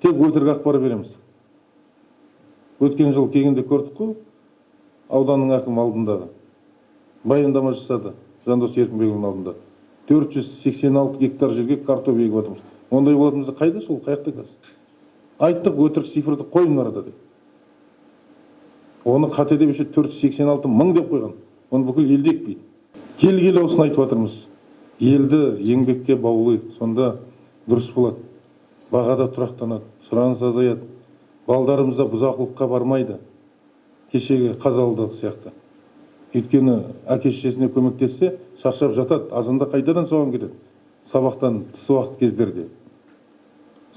тек өтірік ақпар береміз. Өткен жыл келгенде көрдік қой, ауданның әкімі алдындағы баяндама жасады, Жандос Еркінбекұлының алдында. 486 гектар жерге картоп егіп жатырмыз. Ондай болатынымызды қайда, сол қаяқта қазір? Айттық, өтірік цифрды қойын арада деп. Оны қате деп 486 мың деп қойған. Оны бүкіл елде екпейді. Келгелі осыны айтып жатырмыз. Елді еңбекке баулайық, сонда дұрыс болады. Бағада тұрақтанады, сұраныс азаяды. Балдарымыз да бұзақылыққа бармайды. Кешегі Қазалыдағы сияқты. Өйткені әке-шешесіне көмектессе, шаршап жатады, азанда қайтадан соған кетеді. Сабақтан тыс уақыт кездерде.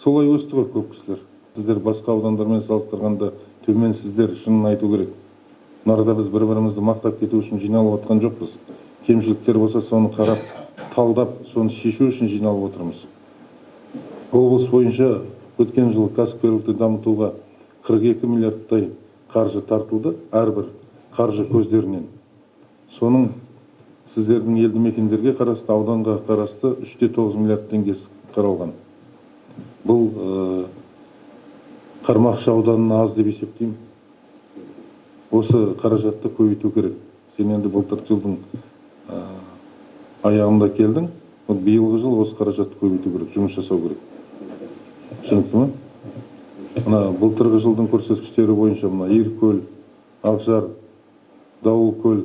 Солай өсті ғой көп кісілер. Сіздер басқа аудандармен салыстырғанда төменсіздер, шынын айту керек. Нарада біз бір-бірімізді мақтап кету үшін жиналып отқан жоқпыз. Кемшіліктер болса, соны қарап, талдап, соны шешу үшін жиналып отырмыз. Облыс бойынша өткен жылы кәсіпкерлікті дамытуға 42 миллиардтай қаржы тартылды, әрбір қаржы көздерінен. Соның сіздердің елді мекендерге қарасты, ауданға қарасты 3,9 миллиард теңгесі қаралған. Бұл Қармақшы ауданына аз деп есептеймін. Осы қаражатты көбейту керек. Сен енді былтыр жылдың аяғында келдің. Биылғы жыл осы қаражатты көбейту керек, жұмыс жасау керек. Түсінікті ме? Мына былтырғы жылдың көрсеткіштері бойынша мына Иркөл, Ақжар, Дауылкөл,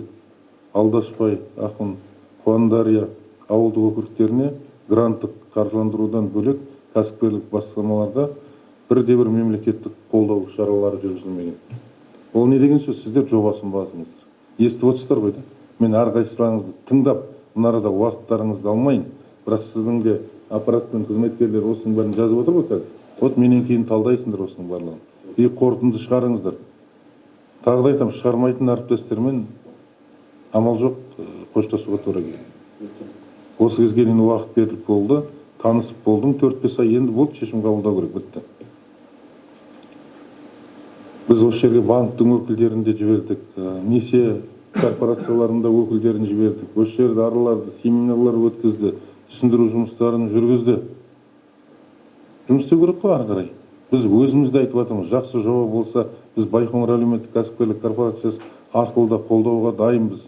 Алдашбай, Ақын, Қуандария ауылдық округтеріне гранттық қаржыландырудан бөлек кәсіпкерлік бастамаларда бірде-бір мемлекеттік қолдау шаралары жүргізілмеген. Ол не деген сөз? Сіздер жобасын базыңыздар. Естіп отырсыздар ғой да? Мен әрқайсыларыңызды тыңдап, мынарада уақыттарыңызды алмайын, бірақ сіздің де аппарат пен қызметкерлер осының бәрін жазып отыр ғой қазір. Вот менен кейін талдайсыңдар осының барлығын. И қорытынды шығарыңыздар. Тағы да айтамын, шығармайтын әріптестермен амал жоқ, қоштасуға тура келді. Осы кезге дейін уақыт беріліп болды, танысып болдың, 4-5 ай енді болды, шешім қабылдау керек, бітті. Біз осы жерге банктың өкілдерін де жібердік, несие корпорацияларында өкілдерін жібердік, осы жерде араларды, семинарлар өткізді, түсіндіру жұмыстарын жүргізді. Жұмыс істеу керек қой ары қарай. Біз өзімізді айтып жатырмыз, жақсы жоба болса, біз Байқоңыр әлеуметтік кәсіпкерлік корпорациясы арқылы да қолдауға дайынбыз.